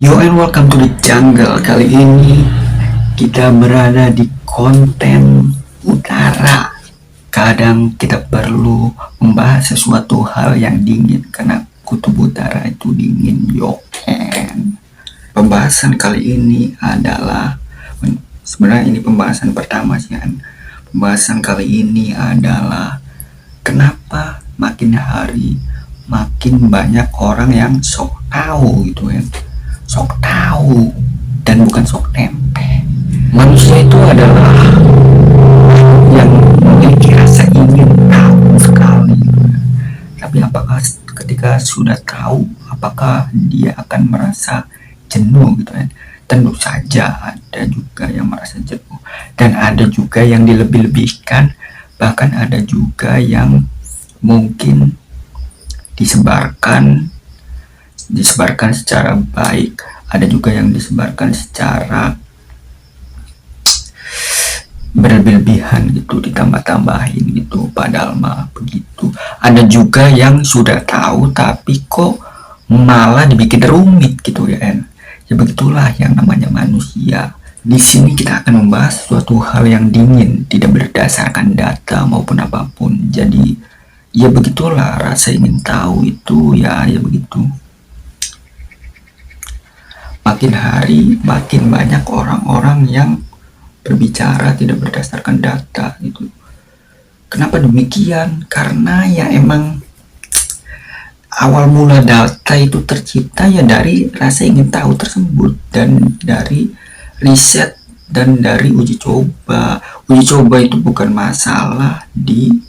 Yo and welcome to the jungle. Kali ini kita berada di konten utara. Kadang kita perlu membahas sesuatu hal yang dingin karena kutub utara itu dingin. Yo and pembahasan kali ini adalah, sebenarnya ini pembahasan pertama sih kan. Pembahasan kali ini adalah kenapa makin hari makin banyak orang yang sok tahu gitu kan. Sok tahu dan bukan sok tempe. Manusia itu adalah yang memiliki rasa ingin tahu sekali. Tapi apakah ketika sudah tahu, apakah dia akan merasa jenuh gitu kan? Tentu saja ada juga yang merasa jenuh dan ada juga yang dilebih-lebihkan, bahkan ada juga yang mungkin disebarkan secara baik, ada juga yang disebarkan secara berlebihan gitu, ditambah-tambahin gitu, padahal mah begitu. Ada juga yang sudah tahu tapi kok malah dibikin rumit gitu ya kan. Ya begitulah yang namanya manusia. Di sini kita akan membahas suatu hal yang dingin, tidak berdasarkan data maupun apapun. Jadi ya begitulah, rasa ingin tahu itu ya begitu. Makin hari makin banyak orang-orang yang berbicara tidak berdasarkan data gitu. Kenapa demikian? Karena ya emang awal mula data itu tercipta ya dari rasa ingin tahu tersebut dan dari riset dan dari uji coba. Uji coba itu bukan masalah di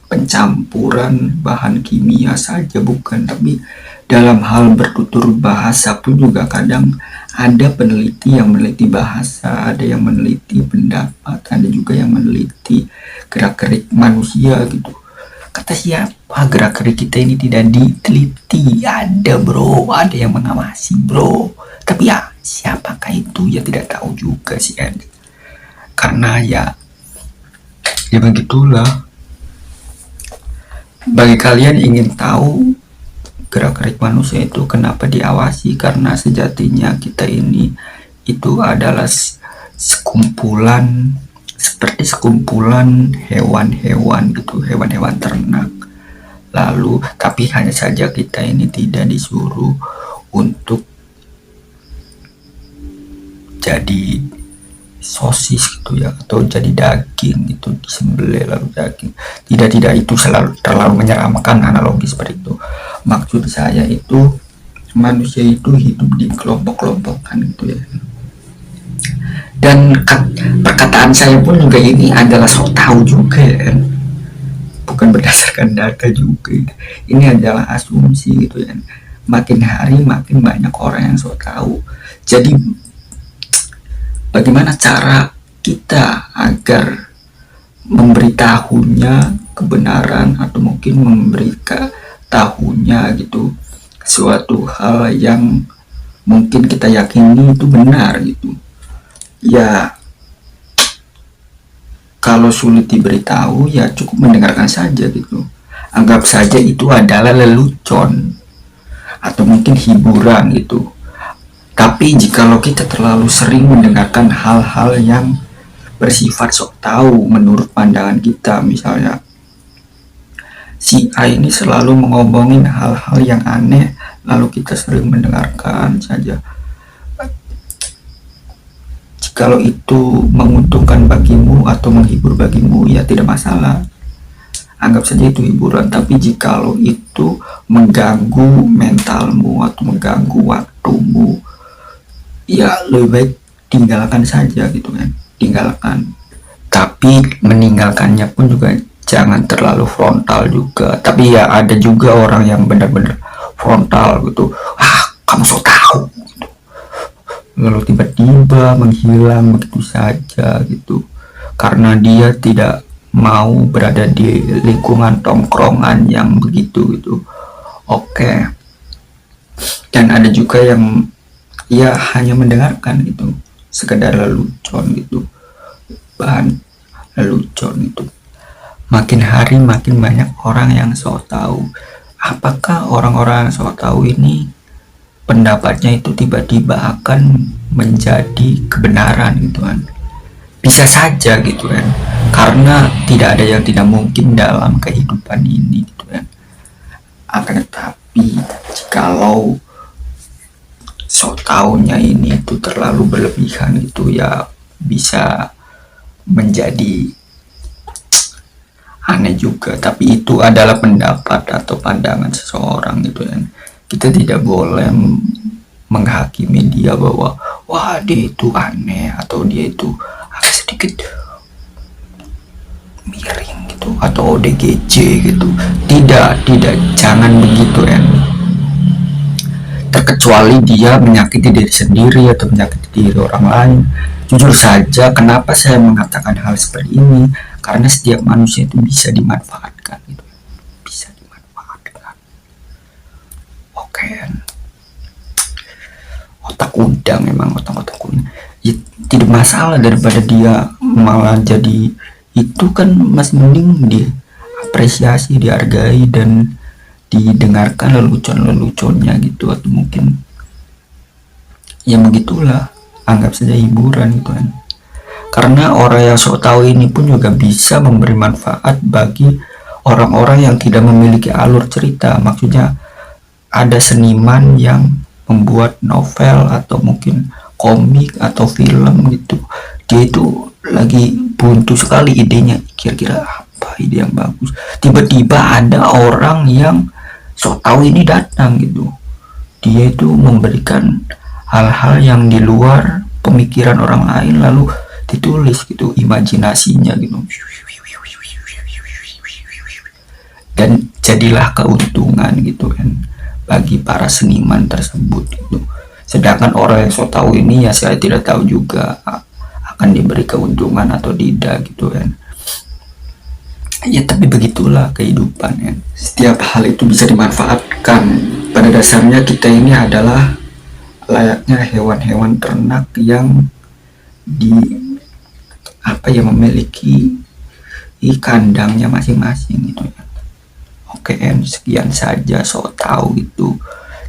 pencampuran bahan kimia saja, bukan, tapi dalam hal bertutur bahasa pun juga kadang ada peneliti yang meneliti bahasa, ada yang meneliti pendapat, ada juga yang meneliti gerak-gerik manusia gitu. Kata siapa gerak-gerik kita ini tidak diteliti? Ada bro, ada yang mengawasi bro, tapi ya siapakah itu ya tidak tahu juga sih kan. Karena ya begitulah. Bagi kalian ingin tahu gerak-gerik manusia itu kenapa diawasi, karena sejatinya kita ini itu adalah sekumpulan, seperti sekumpulan hewan-hewan gitu, hewan-hewan ternak. Lalu tapi hanya saja kita ini tidak disuruh untuk jadi sosis gitu ya, atau jadi daging itu disembelih lalu daging. Tidak itu selalu terlalu menyeramkan analogi seperti itu. Maksud saya itu manusia itu hidup di kelompok-kelompokan gitu ya. Dan perkataan saya pun juga ini adalah sok tahu juga ya kan. Bukan berdasarkan data juga. Ini adalah asumsi gitu ya. Makin hari makin banyak orang yang sok tahu. Jadi bagaimana cara kita agar memberitahunya kebenaran, atau mungkin memberitahunya gitu suatu hal yang mungkin kita yakini itu benar gitu. Ya kalau sulit diberitahu ya cukup mendengarkan saja gitu. Anggap saja itu adalah lelucon atau mungkin hiburan gitu. Tapi jikalau kita terlalu sering mendengarkan hal-hal yang bersifat sok tahu menurut pandangan kita, misalnya si A ini selalu mengomongin hal-hal yang aneh, lalu kita sering mendengarkan saja. Jikalau itu menguntungkan bagimu atau menghibur bagimu ya tidak masalah, anggap saja itu hiburan. Tapi jikalau itu mengganggu mentalmu atau mengganggu waktumu, ya lebih baik tinggalkan saja gitu kan, tinggalkan. Tapi meninggalkannya pun juga jangan terlalu frontal juga. Tapi ya ada juga orang yang benar-benar frontal gitu, kamu so tahu gitu, lalu tiba-tiba menghilang begitu saja gitu, karena dia tidak mau berada di lingkungan tongkrongan yang begitu gitu. Oke. Dan ada juga yang ya hanya mendengarkan gitu, sekedar lelucon gitu, bahan lelucon itu. Makin hari makin banyak orang yang sok tahu. Apakah orang-orang yang sok tahu ini pendapatnya itu tiba-tiba akan menjadi kebenaran gitu kan. Bisa saja gitu kan, karena tidak ada yang tidak mungkin dalam kehidupan ini gitu kan. Akan tetapi jikalau sok taunya ini itu terlalu berlebihan gitu ya, bisa menjadi aneh juga. Tapi itu adalah pendapat atau pandangan seseorang gitu kan. Kita tidak boleh menghakimi dia bahwa wah dia itu aneh atau dia itu agak sedikit miring gitu atau ODGJ gitu. Tidak, jangan begitu kan. Terkecuali dia menyakiti diri sendiri atau menyakiti diri orang lain. Jujur saja, kenapa saya mengatakan hal seperti ini? Karena setiap manusia itu bisa dimanfaatkan gitu. Bisa dimanfaatkan. Oke. Otak udang memang, otak udang. Ya, tidak masalah daripada dia malah jadi itu kan, masih mending dia apresiasi, dihargai dan didengarkan lelucon-leluconnya gitu, atau mungkin ya begitulah, anggap saja hiburan gitu kan. Karena orang yang sok tahu ini pun juga bisa memberi manfaat bagi orang-orang yang tidak memiliki alur cerita. Maksudnya ada seniman yang membuat novel atau mungkin komik atau film gitu, dia itu lagi buntu sekali idenya, kira-kira apa ide yang bagus, tiba-tiba ada orang yang sok tahu ini datang gitu, dia itu memberikan hal-hal yang di luar pemikiran orang lain lalu ditulis gitu, imajinasinya gitu, dan jadilah keuntungan gitu kan bagi para seniman tersebut gitu. Sedangkan orang yang sok tahu ini ya saya tidak tahu juga akan diberi keuntungan atau tidak gitu kan. Ya tapi begitulah kehidupan ya. Setiap hal itu bisa dimanfaatkan. Pada dasarnya kita ini adalah layaknya hewan-hewan ternak yang memiliki kandangnya masing-masing gitu ya. Oke, sekian saja sok tahu itu,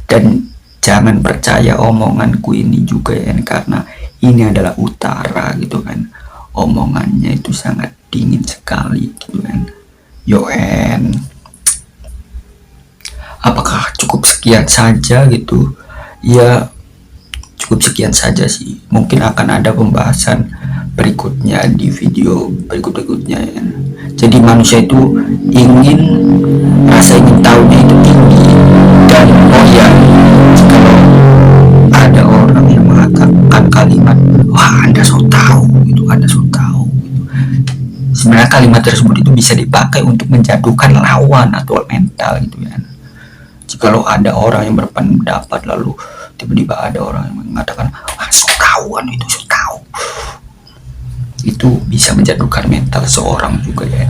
dan jangan percaya omonganku ini juga ya, karena ini adalah utara gitu kan, omongannya itu sangat dingin sekali gitu kan. Yoen, apakah cukup sekian saja gitu ya? Cukup sekian saja sih, mungkin akan ada pembahasan berikutnya di video berikutnya ya. Jadi manusia itu rasa ingin tahunya itu tinggi, dan oh ya, kalau ada orang yang mengatakan kalimat wah Anda so tahu gitu, Anda so tahu gitu, sebenarnya kalimat tersebut itu bisa dipakai untuk menjatuhkan lawan atau mental gitu ya. Jikalau ada orang yang berpendapat lalu tiba-tiba ada orang yang mengatakan wah so tahuan itu, so tahu, itu bisa menjatuhkan mental seorang juga ya.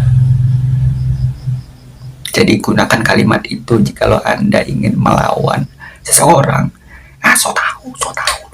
Jadi gunakan kalimat itu jikalau Anda ingin melawan seseorang. So tahu, so tahu.